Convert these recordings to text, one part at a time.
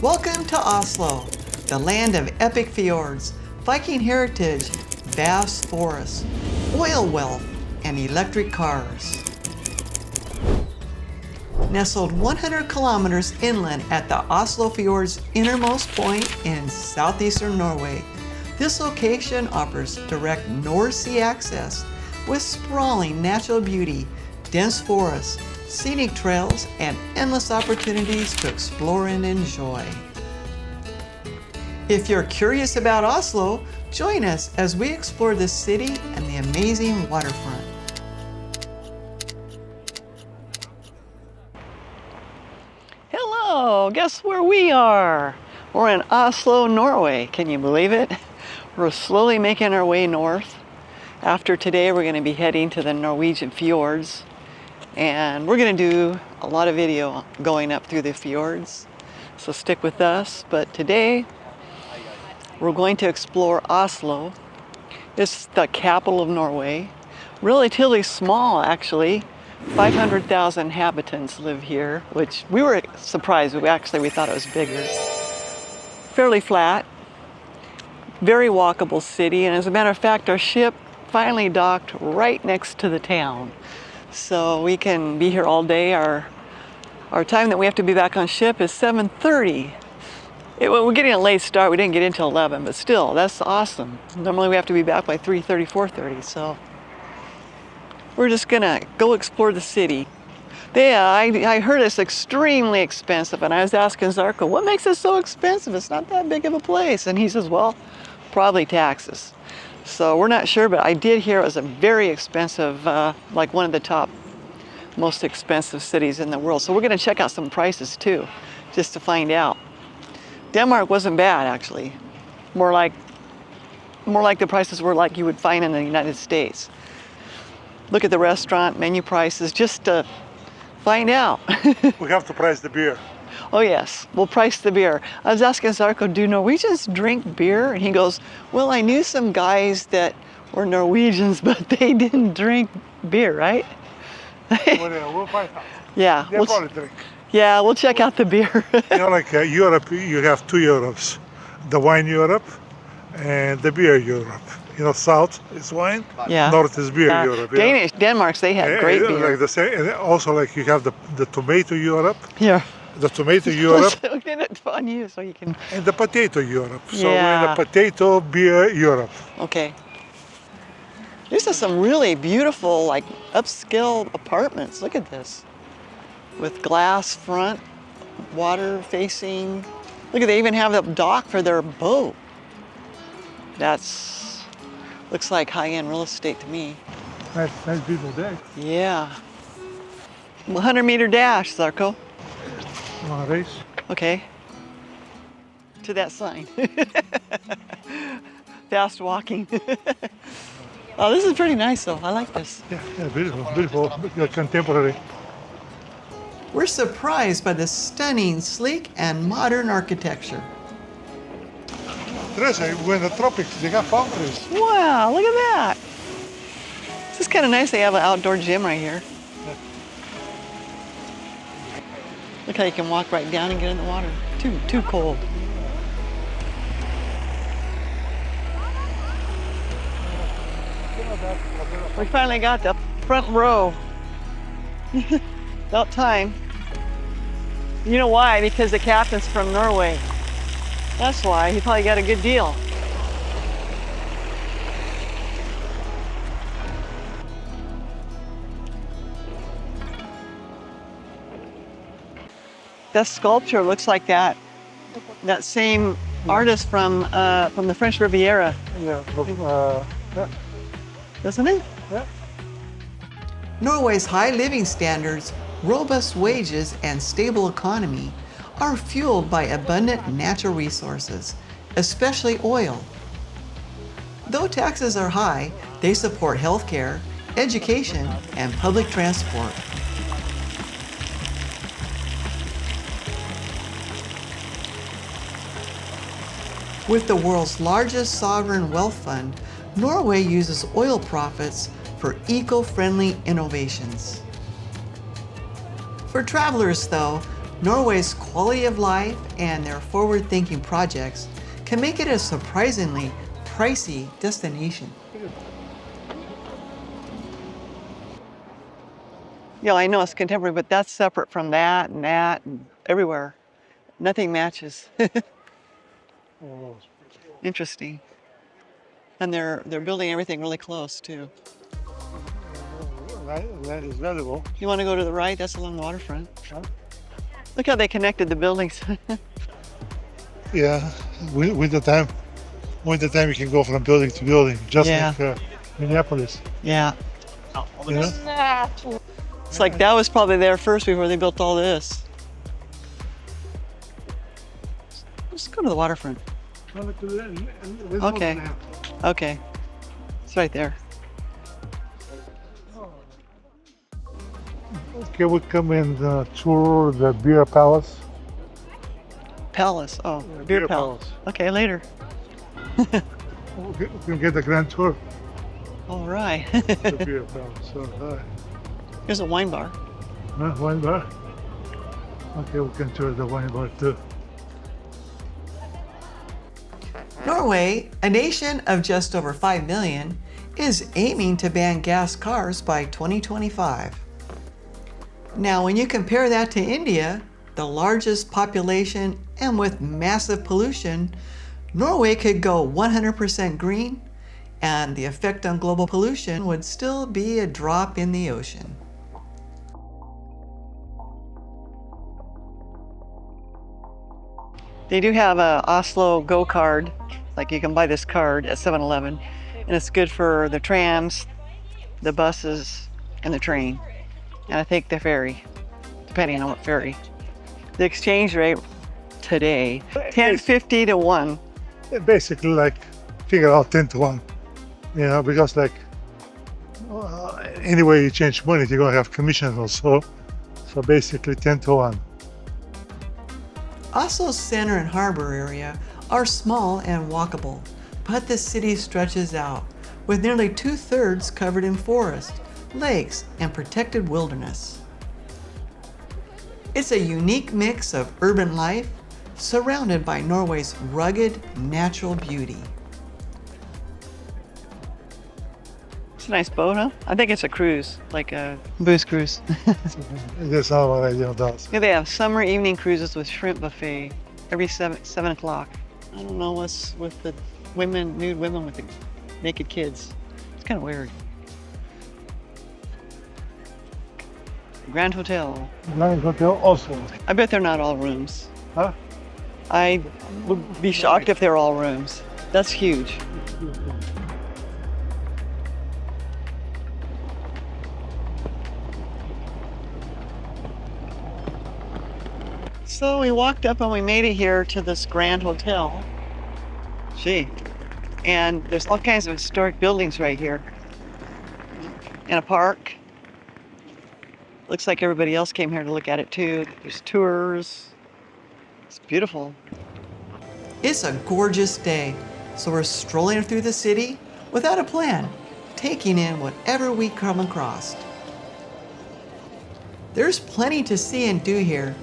Welcome to Oslo, the land of epic fjords, Viking heritage, vast forests, oil wealth, and electric cars. Nestled 100 kilometers inland at the Oslofjord's innermost point in southeastern Norway, this location offers direct North Sea access with sprawling natural beauty, dense forests, scenic trails, and endless opportunities to explore and enjoy. If you're curious about Oslo, join us as we explore the city and the amazing waterfront. Hello, guess where we are? We're in Oslo, Norway. Can you believe it? We're slowly making our way north. After today, we're going to be heading to the Norwegian fjords. And we're going to do a lot of video going up through the fjords, so stick with us. But today we're going to explore Oslo. It's the capital of Norway. Relatively small, actually. 500,000 inhabitants live here, which we were surprised. We thought it was bigger. Fairly flat, very walkable city. And as a matter of fact, our ship finally docked right next to the town. So we can be here all day. Our time that we have to be back on ship is 7:30. We're getting a late start. We didn't get in until 11, but still, that's awesome. Normally we have to be back by 3:30, 4:30. So we're just gonna go explore the city. I heard it's extremely expensive, and I was asking Zarko, what makes it so expensive? It's not that big of a place. And he says, well, probably taxes. So we're not sure, but I did hear it was a very expensive, like one of the top most expensive cities in the world. So we're going to check out some prices too, just to find out. Denmark wasn't bad, actually. More like the prices were like you would find in the United States. Look at the restaurant menu prices just to find out. We have to price the beer. Oh yes, we'll price the beer. I was asking Zarko, do Norwegians drink beer? And he goes, well, I knew some guys that were Norwegians, but they didn't drink beer, right? We'll find out. Yeah. They probably drink. Yeah, we'll check out the beer. Like Europe, you have two Europes. The wine Europe and the beer Europe. South is wine, yeah. North is beer Europe. Denmark's, they have great beer. Like the same, and also like you have the tomato Europe. Yeah. The tomato Europe. Look at it on you so you can. And the potato Europe. So yeah. we're in the potato beer Europe. Okay. These are some really beautiful, like upscale apartments. Look at this. With glass front, water facing. Look at, they even have a dock for their boat. Looks like high-end real estate to me. Nice beautiful day. Yeah. 100-meter dash, Zarko. You want to race? Okay. To that sign. Fast walking. Oh, this is pretty nice though. I like this. Yeah, beautiful, contemporary. We're surprised by the stunning, sleek, and modern architecture. Teresa, we're in the tropics. They got palm trees. Wow, look at that. This is kind of nice. They have an outdoor gym right here. Yeah. Look how you can walk right down and get in the water. Too cold. We finally got the front row. About time. You know why? Because the captain's from Norway. That's why. He probably got a good deal. That sculpture looks like that same artist from the French Riviera. Yeah. Doesn't it? Yeah. Norway's high living standards, robust wages, and stable economy are fueled by abundant natural resources, especially oil. Though taxes are high, they support healthcare, education, and public transport. With the world's largest sovereign wealth fund, Norway uses oil profits for eco-friendly innovations. For travelers, though, Norway's quality of life and their forward-thinking projects can make it a surprisingly pricey destination. Yeah, I know it's contemporary, but that's separate from that and everywhere. Nothing matches. Interesting. And they're building everything really close too. That is valuable. You want to go to the right? That's along the waterfront. Huh? Look how they connected the buildings. Yeah, with the time you can go from building to building, just Yeah. like Minneapolis. Yeah. You know? It's like that was probably there first before they built all this. Let's go to the waterfront. Okay. Okay. It's right there. Okay, we come and tour the beer palace. Palace. Oh, beer palace. Okay, later. We can get the grand tour. All right. The beer palace. So, Here's a wine bar. wine bar. Okay, we can tour the wine bar too. Norway, a nation of just over 5 million, is aiming to ban gas cars by 2025. Now, when you compare that to India, the largest population and with massive pollution, Norway could go 100% green, and the effect on global pollution would still be a drop in the ocean. They do have a Oslo Go card, like you can buy this card at 7-Eleven, and it's good for the trams, the buses, and the train, and I think the ferry, depending on what ferry. The exchange rate today, 10.50 to 1. Basically, like figure out 10 to 1. You know, because like anyway you change money, you're gonna have commission also. So basically 10 to 1. Oslo's center and harbor area are small and walkable, but the city stretches out, with nearly 2/3 covered in forest, lakes, and protected wilderness. It's a unique mix of urban life, surrounded by Norway's rugged natural beauty. It's a nice boat, huh? I think it's a cruise, like a booze cruise. That's not what I do. Does. Yeah, they have summer evening cruises with shrimp buffet every 7 o'clock. I don't know what's with the women, nude women with the naked kids. It's kind of weird. Grand Hotel. Grand Hotel also. I bet they're not all rooms. Huh? I would be shocked if they're all rooms. That's huge. So we walked up and we made it here to this Grand Hotel. Gee. And there's all kinds of historic buildings right here. And a park. Looks like everybody else came here to look at it too. There's tours. It's beautiful. It's a gorgeous day, so we're strolling through the city without a plan, taking in whatever we come across. There's plenty to see and do here,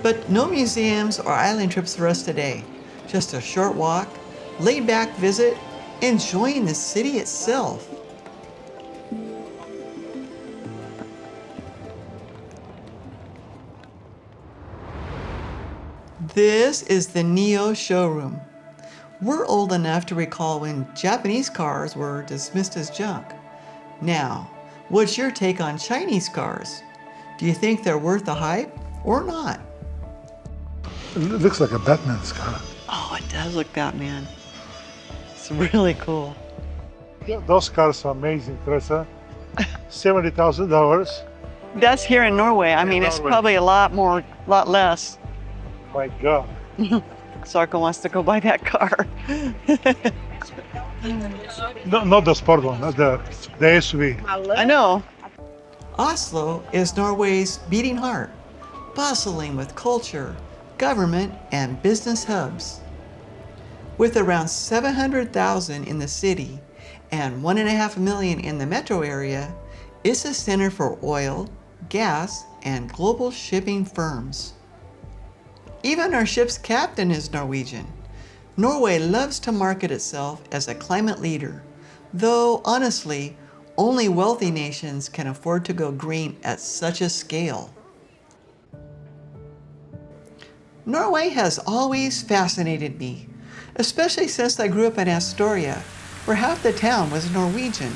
but no museums or island trips for us today. Just a short walk, laid-back visit, enjoying the city itself. This is the Neo showroom. We're old enough to recall when Japanese cars were dismissed as junk. Now, what's your take on Chinese cars? Do you think they're worth the hype or not? It looks like a Batman's car. Oh, it does look Batman. It's really cool. Yeah, those cars are amazing, Teresa. $70,000. That's here in Norway. I mean, it's Norway. probably a lot less. My God. Sarko wants to go buy that car. No, not the sport one, not the SUV. I know. Oslo is Norway's beating heart, bustling with culture, government, and business hubs. With around 700,000 in the city and 1.5 million in the metro area, it's a center for oil, gas, and global shipping firms. Even our ship's captain is Norwegian. Norway loves to market itself as a climate leader, though honestly, only wealthy nations can afford to go green at such a scale. Norway has always fascinated me, especially since I grew up in Astoria, where half the town was Norwegian.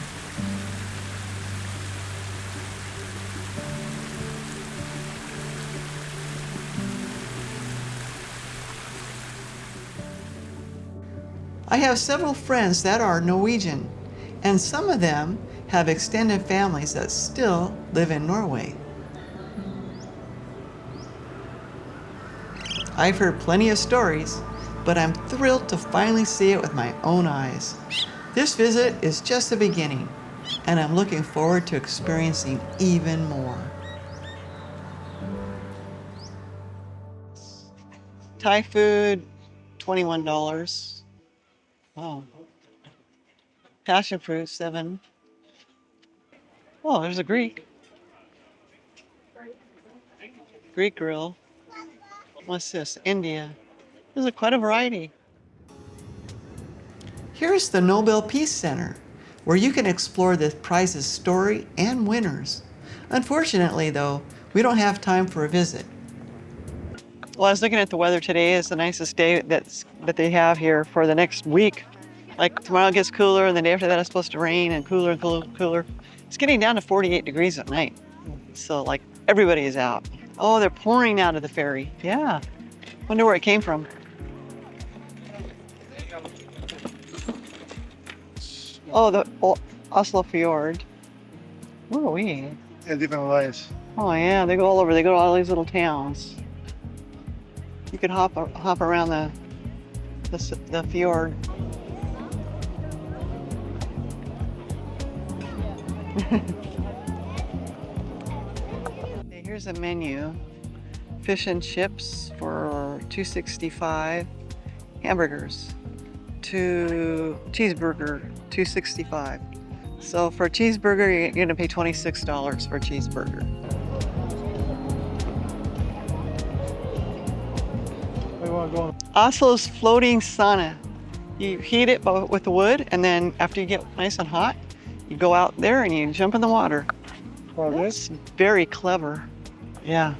I have several friends that are Norwegian, and some of them have extended families that still live in Norway. I've heard plenty of stories, but I'm thrilled to finally see it with my own eyes. This visit is just the beginning, and I'm looking forward to experiencing even more. Thai food, $21. Wow. Passion fruit, $7. Oh, there's a Greek grill. What's this? India. There's quite a variety. Here's the Nobel Peace Center, where you can explore the prize's story and winners. Unfortunately, though, we don't have time for a visit. Well, I was looking at the weather today. It's the nicest day that they have here for the next week. Like tomorrow it gets cooler, and the day after that it's supposed to rain and cooler and cooler. It's getting down to 48 degrees at night. So like everybody is out. Oh, they're pouring out of the ferry. Yeah. Wonder where it came from. Oh, the Oslofjord. Where are we? Yeah, different lines. Oh yeah, they go all over. They go to all these little towns. You could hop around the fjord. Okay, here's a menu. Fish and chips for $2.65. Hamburgers, cheeseburger, $2.65. So for a cheeseburger, you're gonna pay $26 for a cheeseburger. Oslo's floating sauna. You heat it with the wood, and then after you get nice and hot, you go out there and you jump in the water. For That's very clever. Yeah.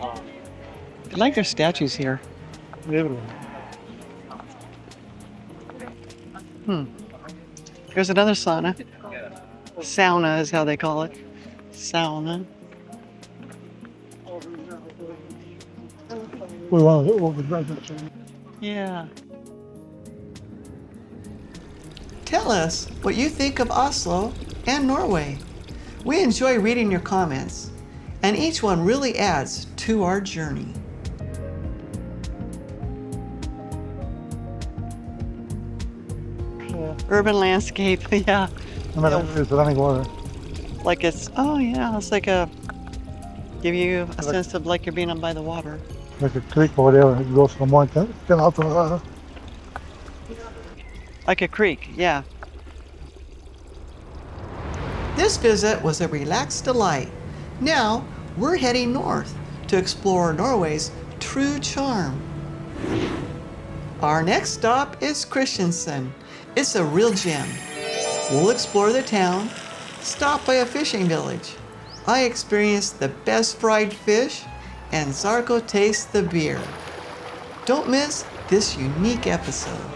I like their statues here. There's another sauna. Sauna is how they call it. Sauna. Yeah. Tell us what you think of Oslo and Norway. We enjoy reading your comments, and each one really adds to our journey. Yeah. Urban landscape, yeah. It's running water. Like it's like give you a sense of like you're being on by the water. Like a creek over there, it goes from mountain. Like a creek, yeah. This visit was a relaxed delight. Now we're heading north to explore Norway's true charm. Our next stop is Kristiansand. It's a real gem. We'll explore the town, stop by a fishing village. I experienced the best fried fish, and Zarko tastes the beer. Don't miss this unique episode.